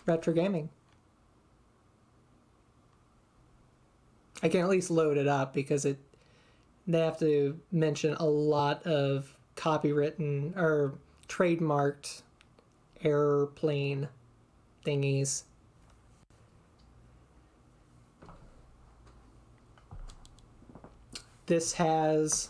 retro gaming. I can at least load it up because they have to mention a lot of copywritten or trademarked airplane thingies. This has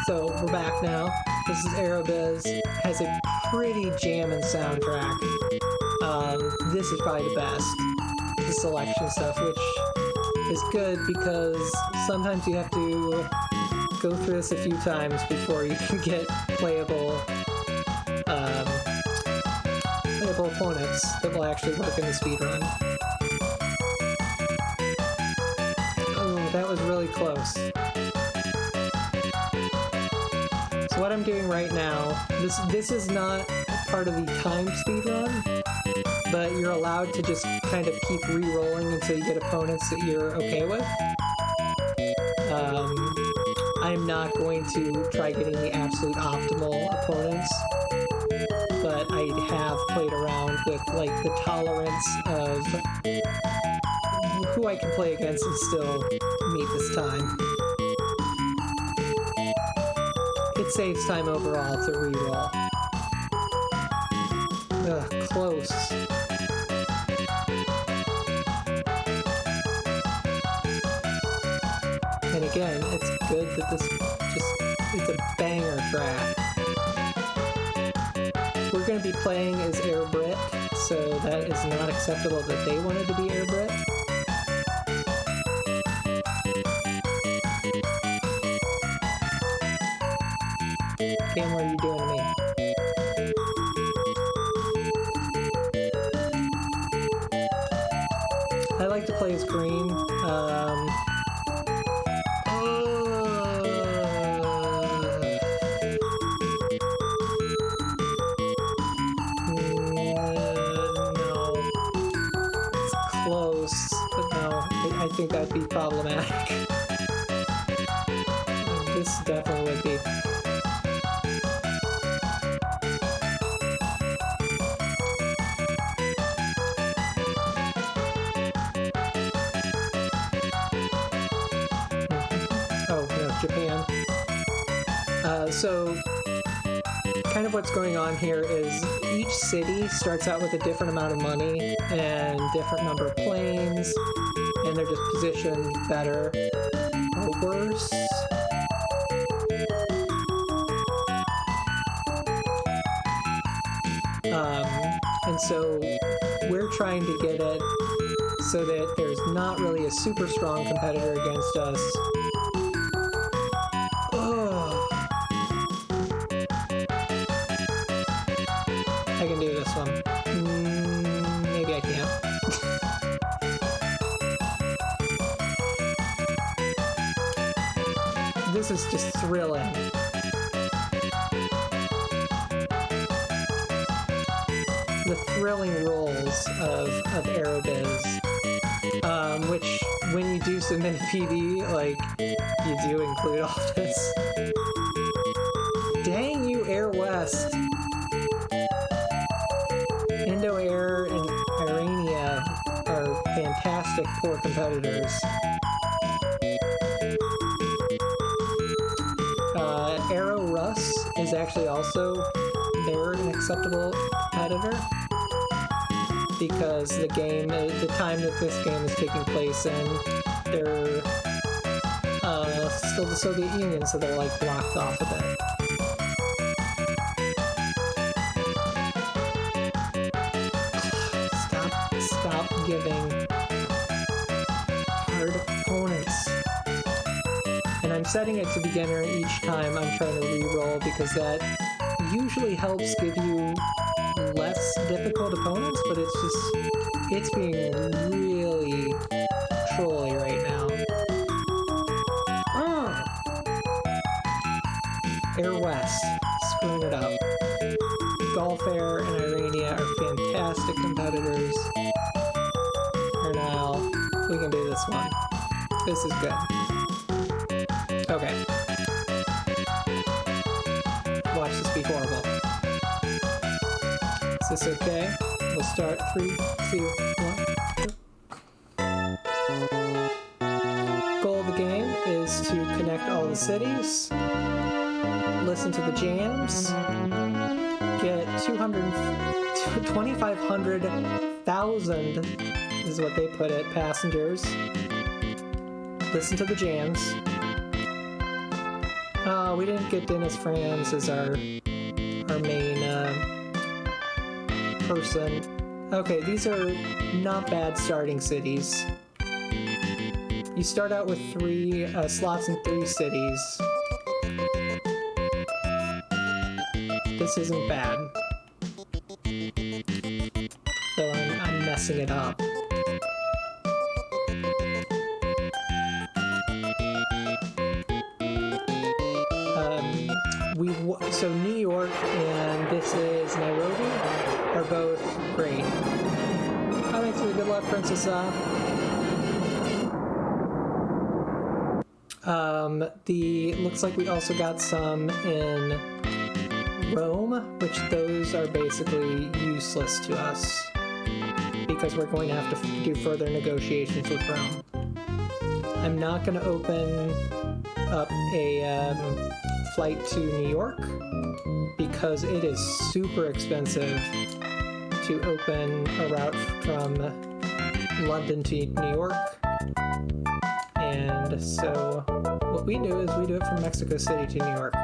So we're back now. This is Aerobiz. Has a pretty jammin' soundtrack. This is probably the best. The selection stuff, which is good because sometimes you have to go through this a few times before you can get playable opponents that will actually work in the speedrun. Oh, that was really close. So what I'm doing right now, this is not part of the timed speedrun, but you're allowed to just kind of keep re-rolling until you get opponents that you're okay with. I'm not going to try getting the absolute optimal opponents, but I have played around with like the tolerance of who I can play against and still meet this time. It saves time overall to re-roll. Ugh, close. And again, it's good that it's a banger track. We're going to be playing as Air Brit, so that is not acceptable that they wanted to be Air Brit. Cam, what are you doing to me? I like to play as green. I think that'd be problematic. This definitely would be. Oh, no, Japan. So, kind of what's going on here is each city starts out with a different amount of money and different number of planes, and they're just positioned better or worse. And so we're trying to get it so that there's not really a super strong competitor against us. Ugh. I can do this one. Maybe I can't. This is just thrilling. The thrilling rolls of Aerobiz, which when you do submit a PD, like, you do include all this. Dang you, Air West. Indo-Air and Irania are fantastic poor competitors. Aero Russ is actually also, they're an acceptable competitor because the time that this game is taking place in, they're still the Soviet Union, so they're like blocked off a bit. Stop giving hard opponents. And I'm setting it to beginner each time I'm trying to re-roll because that usually helps give you less difficult opponents, but it's being really trolly right now. Air West, screwing it up. Gulf Air and Irania are fantastic competitors. For now, we can do this one. This is good. Okay. Watch this be horrible. Is this okay? We'll start 3, 2, 1. Goal of the game is to connect all the cities, listen to the jams, get 2,500,000 is what they put it, passengers. Listen to the jams. We didn't get Dennis Franz as our main person. Okay, these are not bad starting cities. You start out with 3 slots in 3 cities. This isn't bad. Though I'm messing it up. So New York and this is Nairobi are both great. Thanks for the good luck, Princess. Looks like we also got some in Rome, which those are basically useless to us because we're going to have to do further negotiations with Rome. I'm not going to open up a flight to New York because it is super expensive to open a route from London to New York. And so what we do is we do it from Mexico City to New York.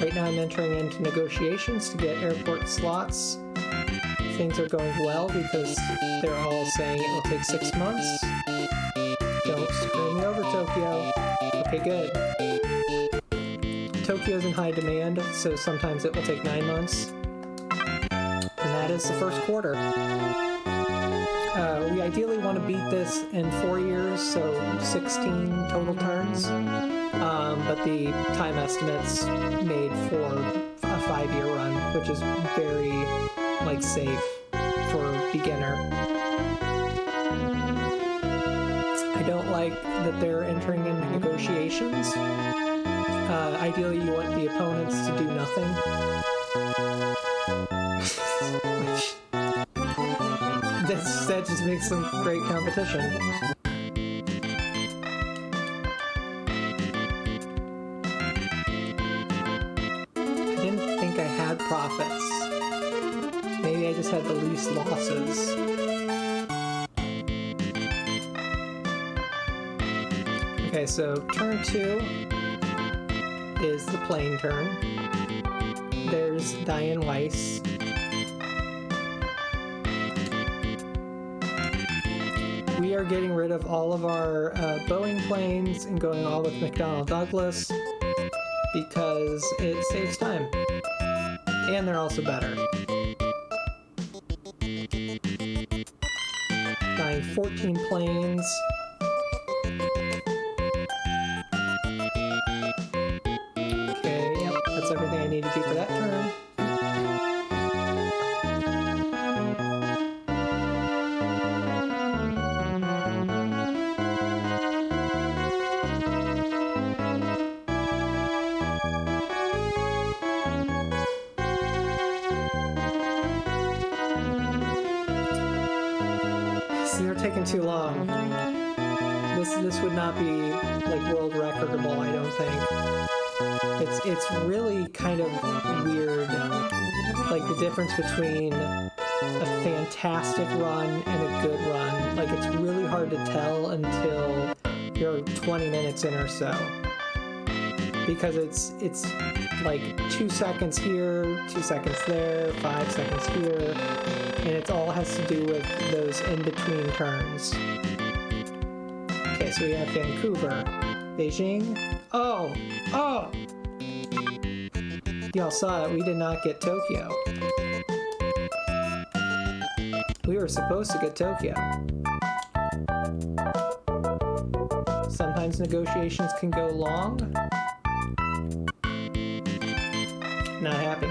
Right now I'm entering into negotiations to get airport slots. Things are going well because they're all saying it will take 6 months. Don't screw me over, Tokyo. Okay, good. Tokyo's in high demand, so sometimes it will take 9 months. And that is the first quarter. We ideally want to beat this in 4 years, so 16 total turns. But the time estimates made for a 5-year run, which is very, safe for beginner. I don't like that they're entering into negotiations. Ideally, you want the opponents to do nothing. Which that just makes some great competition. I didn't think I had profits. Maybe I just had the least losses. Okay, so turn 2 is the plane turn. There's Diane Weiss. we are getting rid of all of our Boeing planes and going all with McDonnell Douglas because it saves time. And they're also better. Buying 14 planes. Okay, yep, that's everything I need to do for that turn. They're taking too long. This would not be like world recordable, I don't think. It's really kind of weird, like the difference between a fantastic run and a good run. Like it's really hard to tell until you're 20 minutes in or so, because it's like 2 seconds here, 2 seconds there, 5 seconds here, and it all has to do with those in-between turns. Okay, so we have Vancouver, Beijing. Oh! Y'all saw it, we did not get Tokyo. We were supposed to get Tokyo. Sometimes negotiations can go long. Not happy.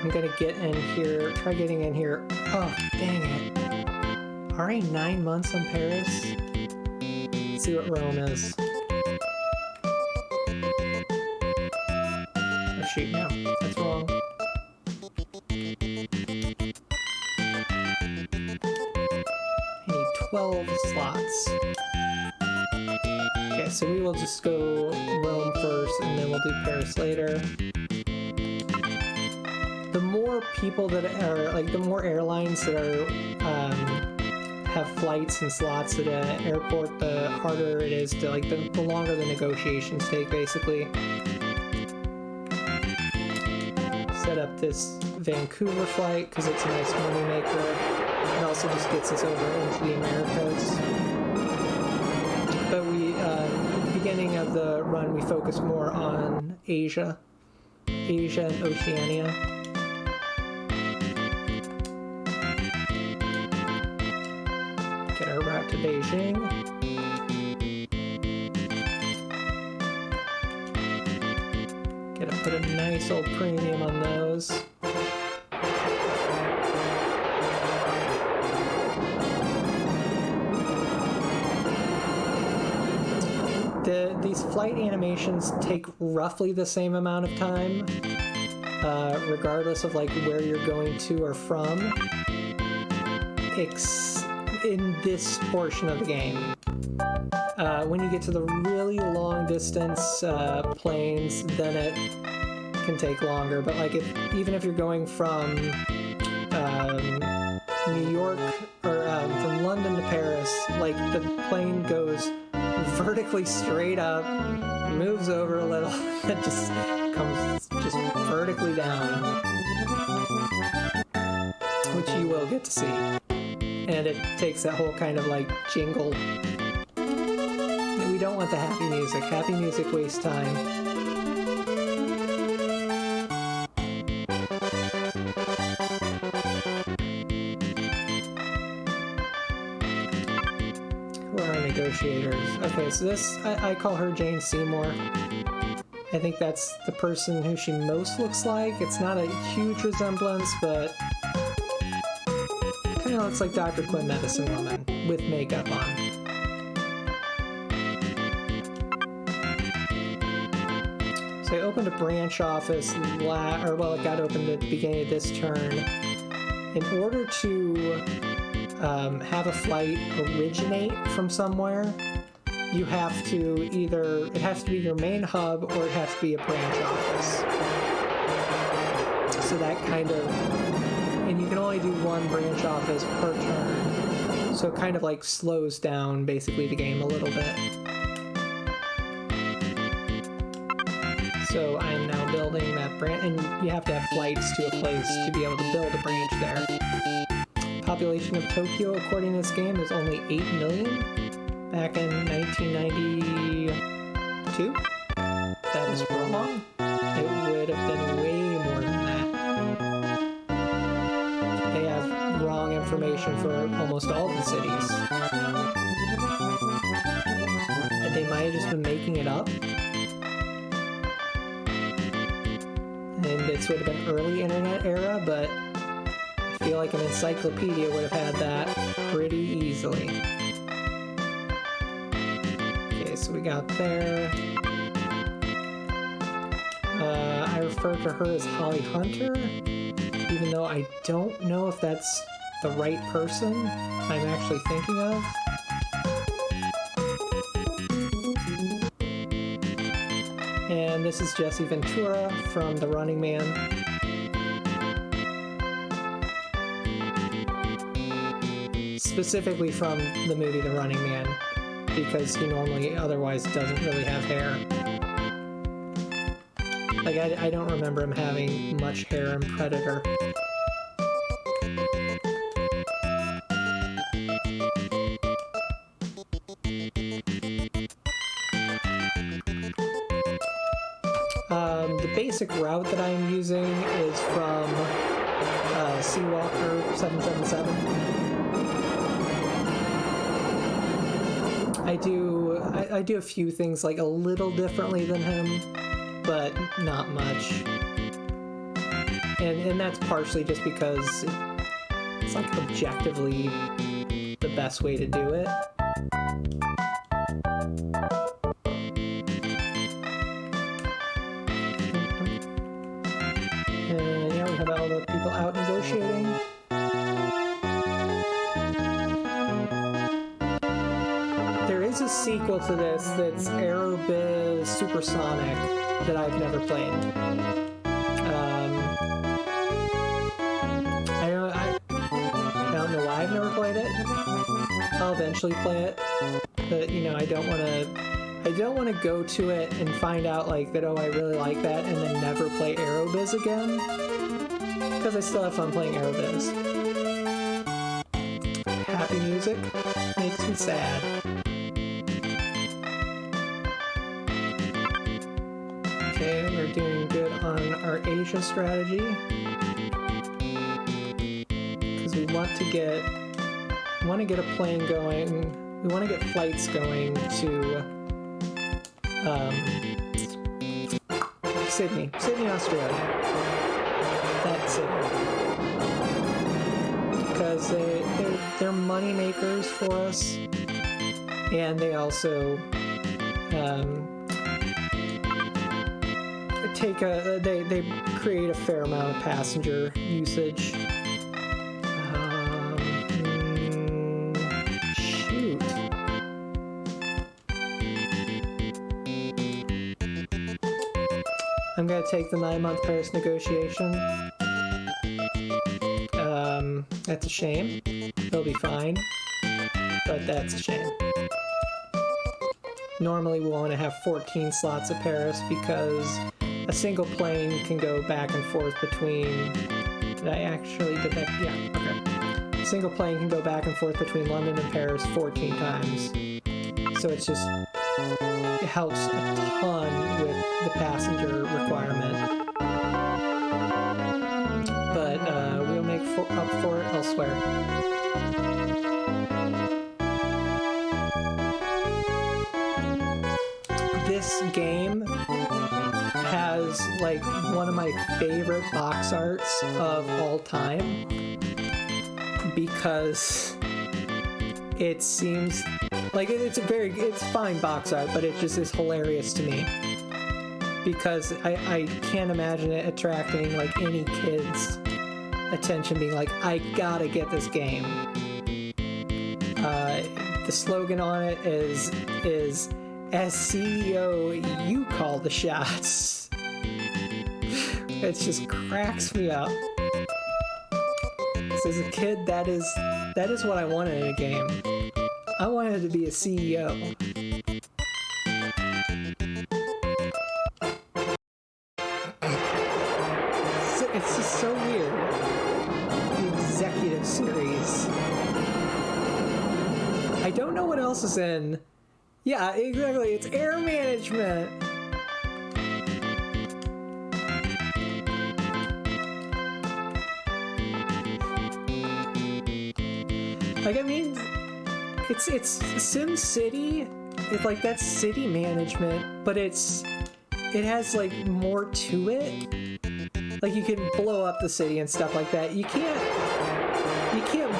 I'm gonna get in here, try getting in here. Oh, dang it. Already 9 months on Paris? Let's see what Rome is. Oh shoot, no, that's wrong. I need 12 slots. Okay, so we will just go Rome first and then we'll do Paris later. The more people that are, like, the more airlines that are, have flights and slots at an airport, the harder it is to, like, the longer the negotiations take, basically. Set up this Vancouver flight, because it's a nice moneymaker. It also just gets us over into the Americas. But we, at the beginning of the run, we focus more on Asia and Oceania. Get our route to Beijing. Gotta put a nice old premium on those. These flight animations take roughly the same amount of time, regardless of like where you're going to or from, in this portion of the game. When you get to the really long distance planes, then it can take longer. But like even if you're going from New York or from London to Paris, like the plane goes vertically straight up, moves over a little, and just comes just vertically down, which you will get to see. And it takes that whole kind of like jingle. We don't want the happy music. Happy music wastes time. Negotiators. Okay, so this, I call her Jane Seymour. I think that's the person who she most looks like. It's not a huge resemblance, but kind of looks like Dr. Quinn, Medicine Woman, with makeup on. So I opened a branch office, it got opened at the beginning of this turn. In order to have a flight originate from somewhere, you have to it has to be your main hub or it has to be a branch office. So that kind of, and you can only do one branch office per turn. So it kind of like slows down basically the game a little bit. So I am now building that branch, and you have to have flights to a place to be able to build a branch there. Population of Tokyo, according to this game, is only 8 million back in 1992. That is wrong. It would have been way more than that. They have wrong information for almost all the cities. And they might have just been making it up. And this would have been early internet era, but I feel like an encyclopedia would have had that pretty easily. Okay, so we got there. I refer to her as Holly Hunter, even though I don't know if that's the right person I'm actually thinking of. And this is Jesse Ventura from The Running Man. Specifically from the movie The Running Man, because he normally otherwise doesn't really have hair. Like, I don't remember him having much hair in Predator. The basic route that I'm using is from Seawalker 777. I do a few things like a little differently than him, but not much. And that's partially just because it's like objectively the best way to do it. And yeah, we have all the people out negotiating. There is a sequel to this that's Aerobiz Supersonic that I've never played. I don't know why I've never played it. I'll eventually play it, but you know, I don't want to go to it and find out like that, oh, I really like that, and then never play Aerobiz again, because I still have fun playing Aerobiz. Happy music makes me sad. Okay, we're doing good on our Asia strategy, because we want to get a plane going. We want to get flights going to Sydney, Australia. That's it. Because they're money makers for us, and they also they create a fair amount of passenger usage. Shoot. I'm gonna take the 9-month Paris negotiation. That's a shame. They'll be fine, but that's a shame. Normally we want to have 14 slots of Paris because a single plane can go back and forth between... Did that? Yeah, okay. A single plane can go back and forth between London and Paris 14 times. So it helps a ton with the passenger requirement. But we'll make up for it elsewhere. This game has like one of my favorite box arts of all time, because it seems like it's fine box art, but it just is hilarious to me, because I can't imagine it attracting like any kid's attention, being like, I gotta get this game. The slogan on it is as CEO, you call the shots. It just cracks me up. So as a kid, that is what I wanted in a game. I wanted to be a CEO. It's just so weird. The executive series. I don't know what else is in. Yeah, exactly. It's air management. Like, I mean, it's Sim City. It's like, that's city management, but it has like more to it. Like, you can blow up the city and stuff like that. You can't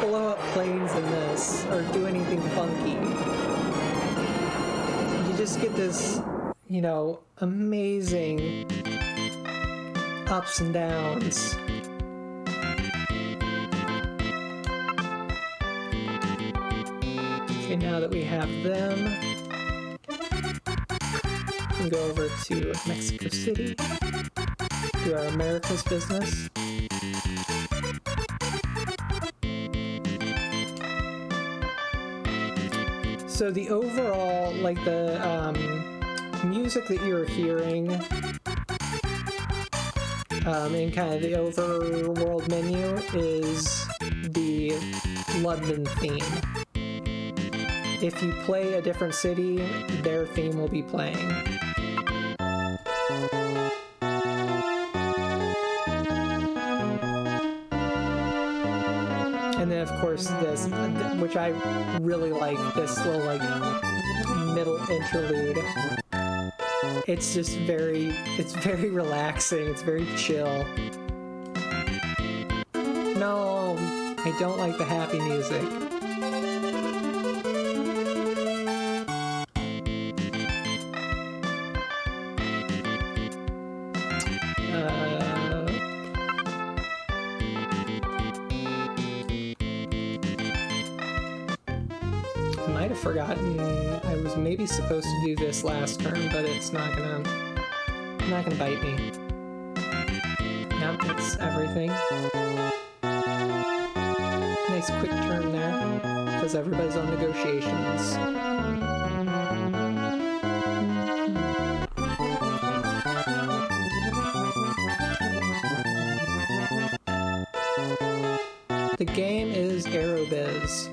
blow up planes in this or do anything funky. You just get this, you know, amazing ups and downs. Okay, now that we have them, we can go over to Mexico City, do our America's business. So the overall, like the music that you're hearing in kind of the overworld menu is the London theme. If you play a different city, their theme will be playing. And then, of course, this, which I really like, this little, like, middle interlude. It's just very relaxing. It's very chill. No, I don't like the happy music. Forgotten I was maybe supposed to do this last turn, but it's not gonna bite me. Nope, it's everything. Nice quick turn there, because everybody's on negotiations. The game is Aerobiz.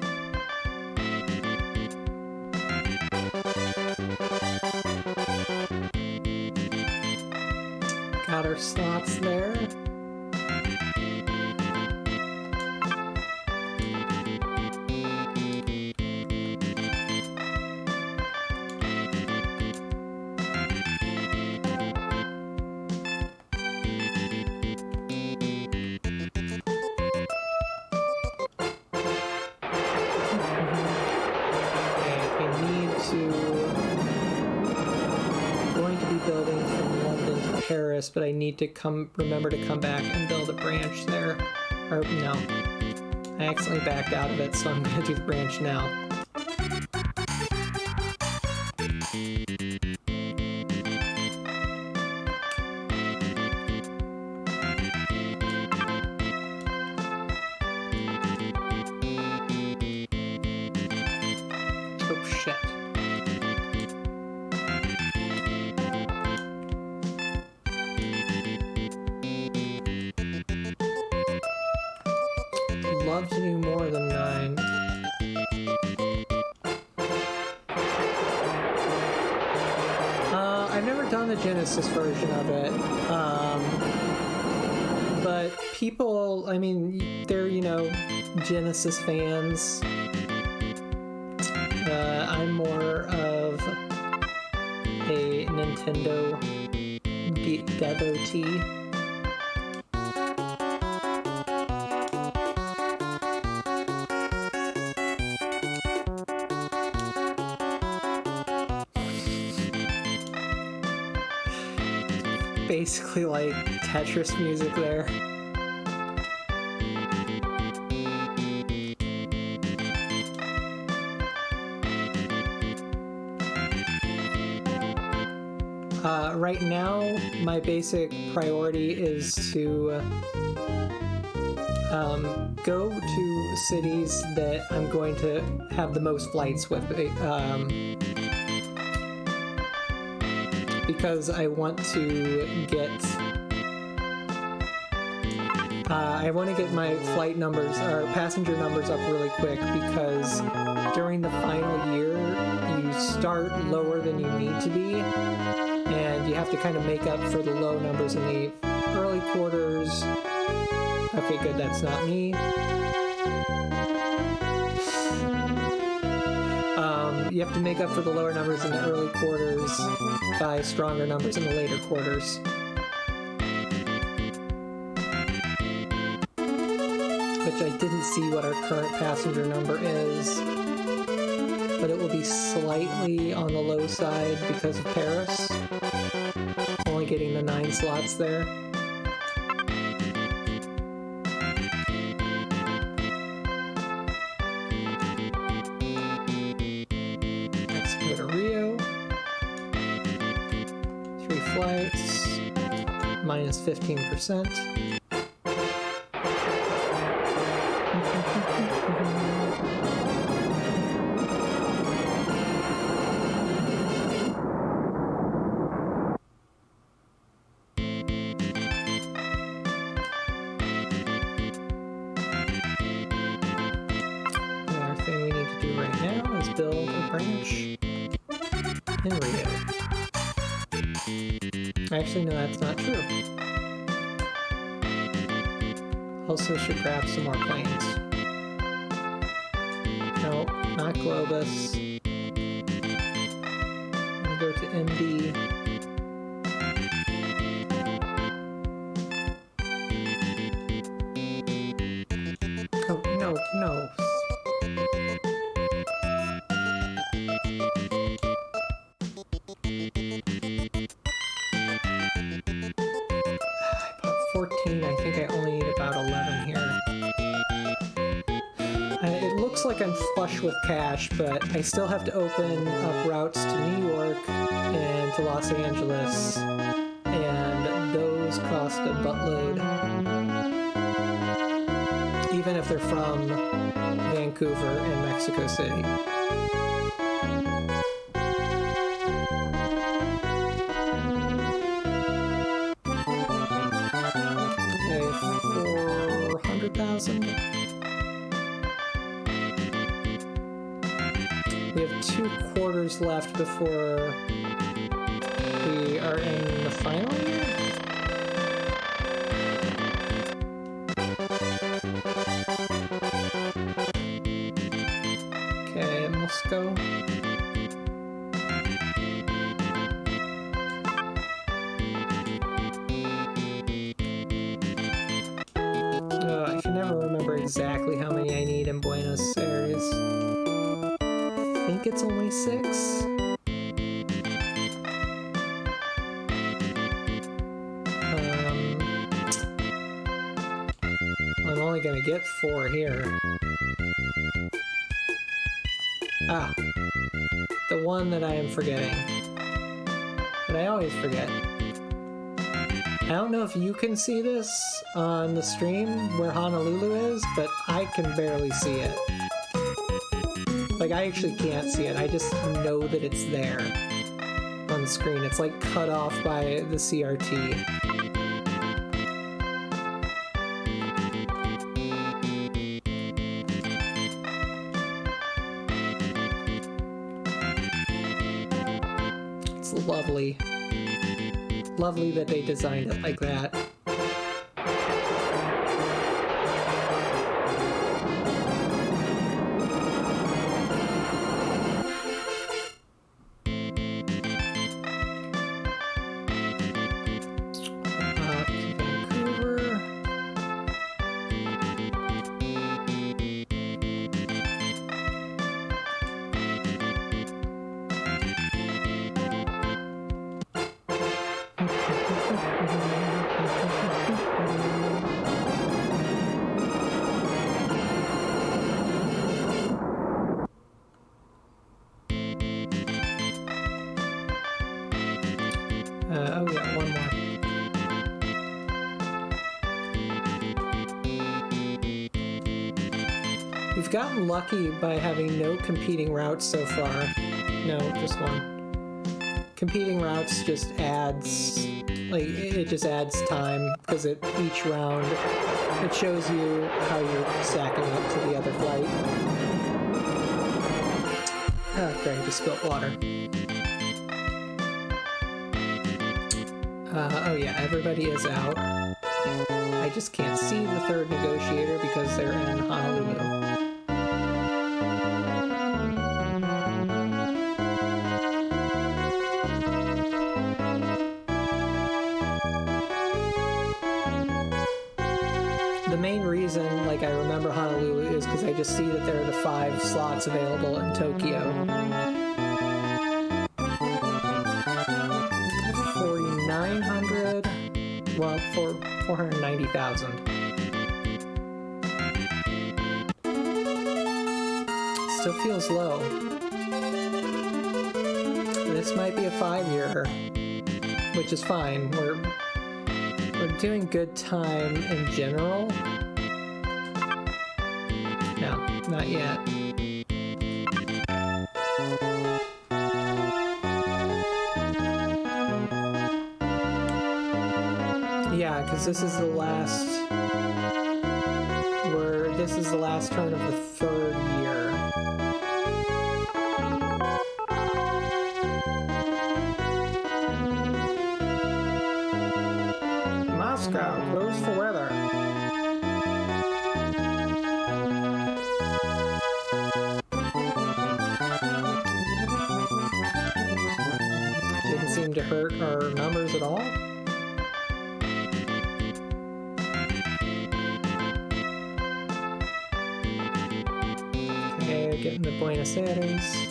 Got our slots there. But I need to remember to come back and build a branch there. Or no, I accidentally backed out of it, so I'm gonna do the branch now. Oh shit. Love to do more than 9. I've never done the Genesis version of it, but people, I mean, they're, you know, Genesis fans. I'm more of a Nintendo devotee. Basically like Tetris music there. Right now, my basic priority is to go to cities that I'm going to have the most flights with. Because I want to get I want to get my flight numbers or passenger numbers up really quick because during the final year you start lower than you need to be, and you have to kind of make up for the low numbers in the early quarters. Okay, good, that's not me. You have to make up for the lower numbers in the early quarters by stronger numbers in the later quarters. Which I didn't see what our current passenger number is, but it will be slightly on the low side because of Paris. Only getting the 9 slots there. Let's go to Rio. 3 flights, minus 15%. Build a branch in Rio. Actually, no, that's not true. Also should grab some more planes. No, not Globus. I'm gonna go to MD. Oh, no, no. I think I only need about 11 here. It looks like I'm flush with cash, but I still have to open up routes to New York and to Los Angeles, and those cost a buttload. Even if they're from Vancouver and Mexico City. We have 2 quarters left before we are in the final year. Okay, Moscow. I can never remember exactly how many I need in Buenos Aires. I think it's only 6. I'm only gonna get 4 here. Ah, the one that I am forgetting. But I always forget. I don't know if you can see this on the stream where Honolulu is, but I can barely see it. Like, I actually can't see it. I just know that it's there on the screen. It's like cut off by the CRT. It's lovely. Lovely that they designed it like that. Oh yeah, one more. We've gotten lucky by having no competing routes so far. No, just one. competing routes just adds, like, it just adds time, because each round, it shows you how you're stacking up to the other flight. Okay, I just spilled water. Oh yeah, everybody is out. I just can't see the third negotiator because they're in Honolulu. The main reason, like, I remember Honolulu is because I just see that there are the 5 slots available in Tokyo. 4,900, well, for 490,000. Still feels low. This might be a 5-year, which is fine. We're doing good time in general. No, not yet. Yeah, because this is the last. This is the last turn of the 3rd year. Moscow, closed for weather. Didn't seem to hurt our numbers at all. Okay, getting to Buenos Aires.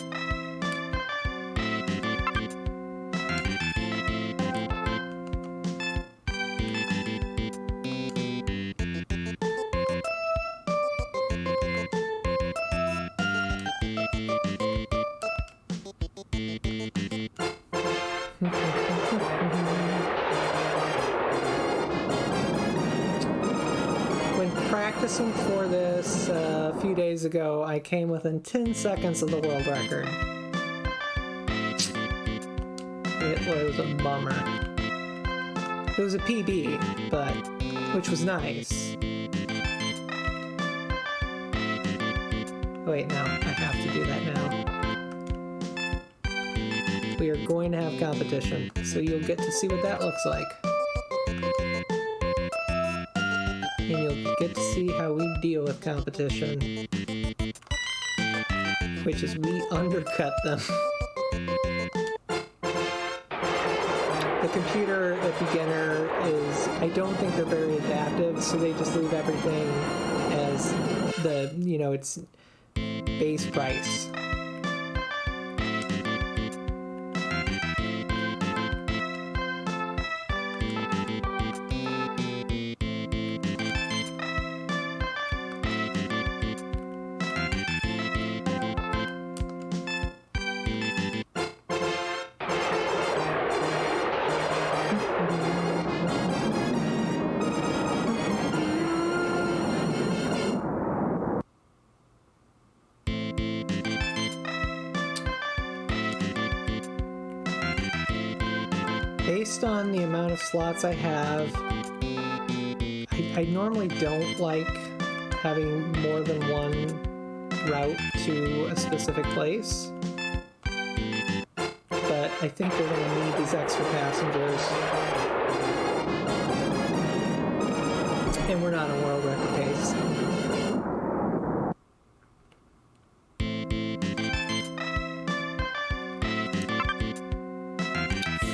When practicing for this a few days ago, I came within 10 seconds of the world record. It was a bummer. It was a PB, but which was nice. Wait, no, I have to do that now. We are going to have competition, so you'll get to see what that looks like. And you'll get to see how we deal with competition, which is we undercut them. The computer at beginner is, I don't think they're very adaptive, so they just leave everything as the, it's base price. Based on the amount of slots I have, I normally don't like having more than one route to a specific place, but I think we're going to need these extra passengers, and we're not on world record pace.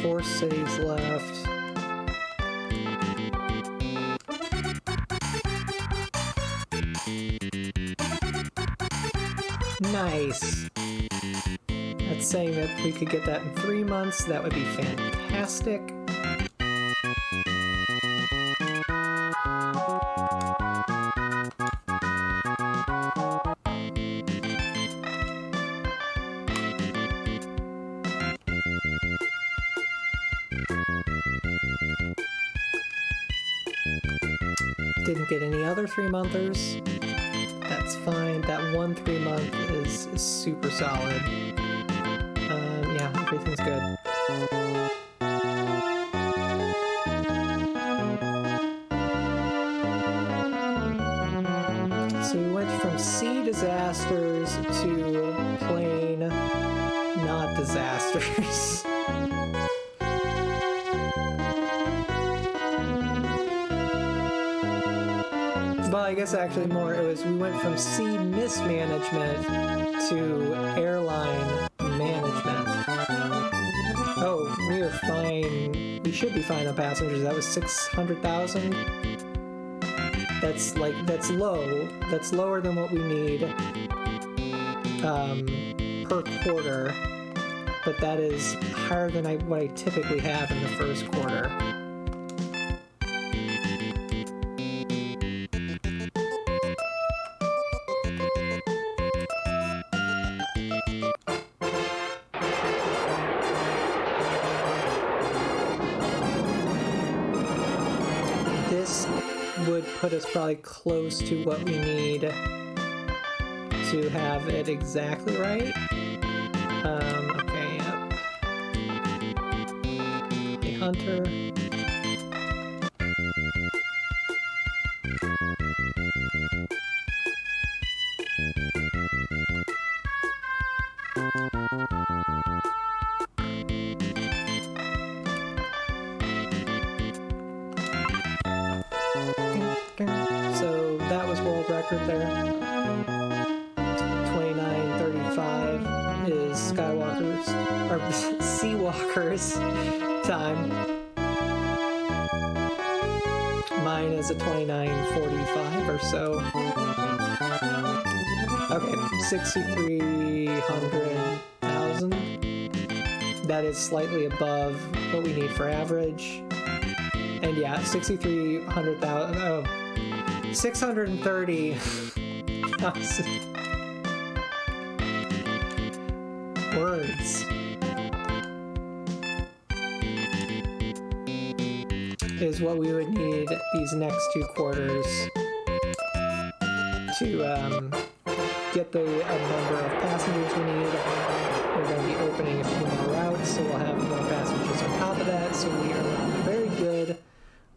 Four cities left. Nice. That's saying that we could get that in 3 months. That would be fantastic. Didn't get any other 3-monthers. That's fine. That one 3-month is super solid. Yeah, everything's good. from sea disasters to plane not disasters. Well, I guess actually more, it was we went from sea mismanagement to airline management. Oh, we are fine. We should be fine on passengers. That was 600,000. That's low. That's lower than what we need per quarter. But that is higher than what I typically have in the first quarter. This would put us probably close to what we need to have it exactly right. Okay, yep. A hunter. So that was world record there. 29:35 is Skywalker's or Seawalker's time. Mine is a 29:45 or so. Okay, 6,300,000. That is slightly above what we need for average. And yeah, 6,300,000. Oh, 630,000 words is what we would need these next two quarters to get the number of passengers we need. We're going to be opening a few more routes, so we'll have more passengers on top of that. So we are looking very good,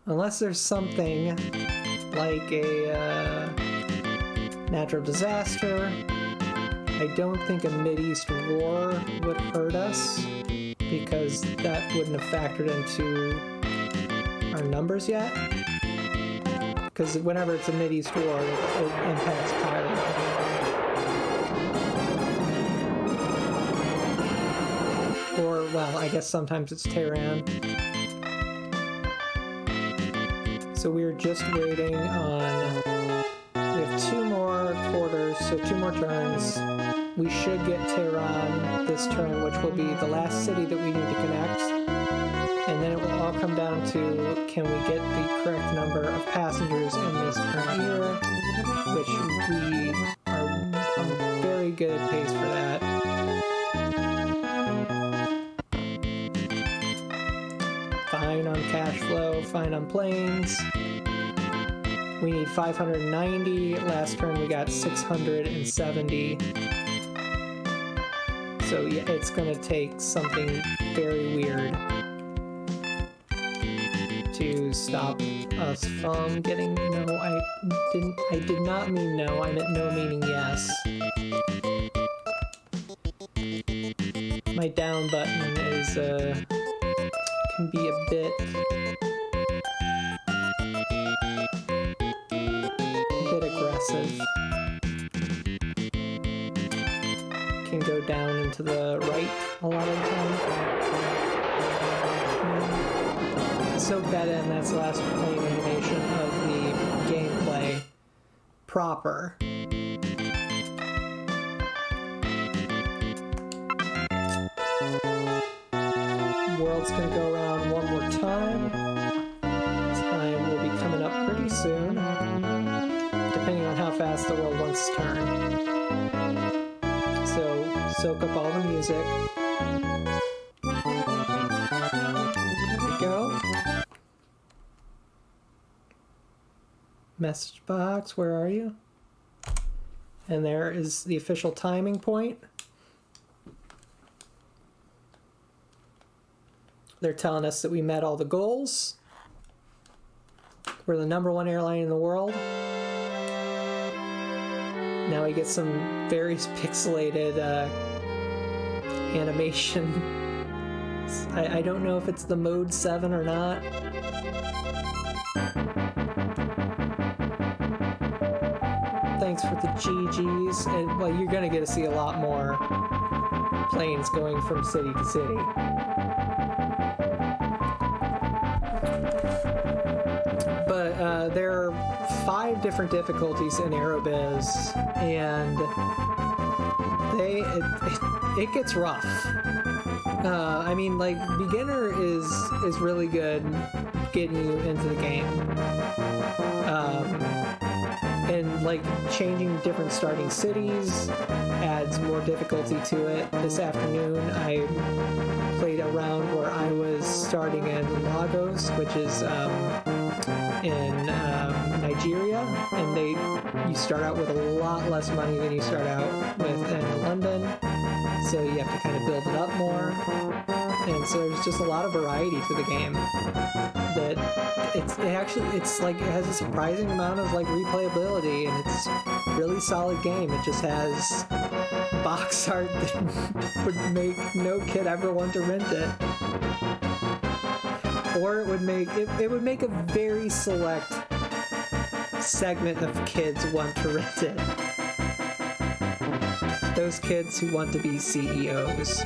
unless there's something like a natural disaster. I don't think a Mideast war would hurt us, because that wouldn't have factored into our numbers yet. Because whenever it's a Mideast war, it impacts Cairo. Or, well, I guess sometimes it's Tehran. So we're just waiting on... We have 2 more quarters, so 2 more turns. We should get Tehran this turn, which will be the last city that we need to connect. And then it will all come down to, can we get the correct number of passengers in this current year, which we are on a very good pace for that. Fine on cash flow, fine on planes. We need 590. Last turn we got 670. So yeah, it's gonna take something very weird to stop us from getting no. I did not mean no. I meant no meaning yes. My down button is can be a bit aggressive. Can go down into the right a lot of the time. So beta, and that's the last playing animation of the gameplay proper. World's gonna go around one more time. Time will be coming up pretty soon, depending on how fast the world wants to turn. So soak up all the music. There we go. Message box, where are you? And there is the official timing point. They're telling us that we met all the goals. We're the #1 airline in the world. Now we get some very pixelated animation. I don't know if it's the Mode 7 or not. Thanks for the GGs. And, well, you're going to get to see a lot more planes going from city to city. But there are 5 different difficulties in Aerobiz, and it gets rough. I mean, like, beginner is really good getting you into the game. And, like, changing different starting cities adds more difficulty to it. This afternoon, I played a round where I was starting in Lagos, which is in Nigeria, and you start out with a lot less money than you start out with in London, so you have to kind of build it up more. And so there's just a lot of variety to the game. That it's like it has a surprising amount of like replayability, and it's a really solid game. It just has box art that would make no kid ever want to rent it, or it would make a very select segment of kids want to rent it. Those kids who want to be CEOs.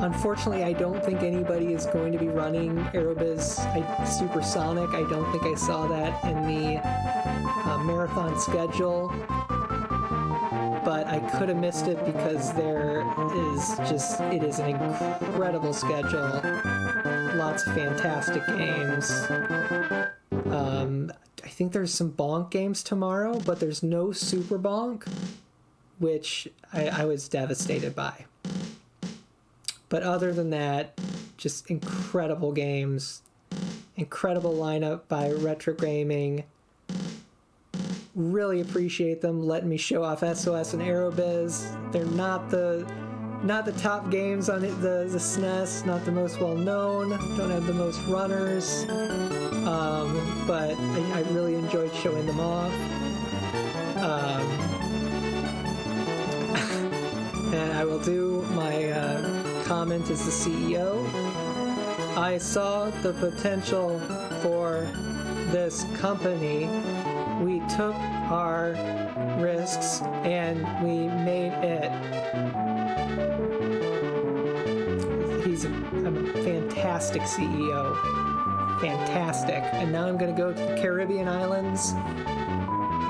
Unfortunately, I don't think anybody is going to be running Aerobiz Supersonic. I don't think I saw that in the marathon schedule, but I could have missed it because it is an incredible schedule. Lots of fantastic games. I think there's some Bonk games tomorrow, but there's no Super Bonk, which I was devastated by. But other than that, just incredible games. Incredible lineup by Retro Gaming. Really appreciate them letting me show off SOS and Aerobiz. They're not the top games on the SNES, not the most well known, don't have the most runners, but I really enjoyed showing them off. And I will do my comment as the CEO. I saw the potential for this company. We took our risks and we made it. He's a fantastic CEO. Fantastic. And now I'm going to go to the Caribbean islands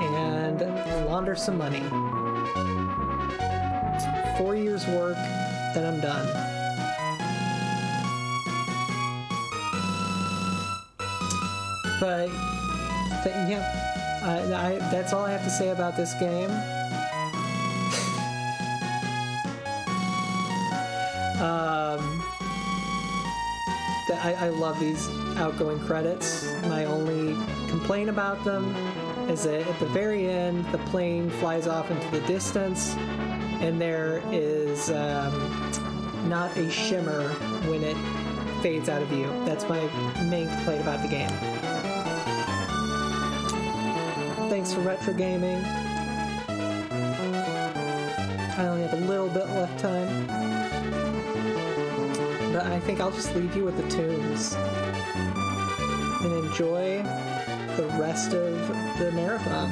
and launder some money. 4 years work, then I'm done. But yeah, that's all I have to say about this game. I love these outgoing credits. My only complaint about them is that at the very end, the plane flies off into the distance, and there is not a shimmer when it fades out of view. That's my main complaint about the game. Thanks for Retro Gaming. I only have a little bit left time, but I think I'll just leave you with the tunes and enjoy the rest of the marathon.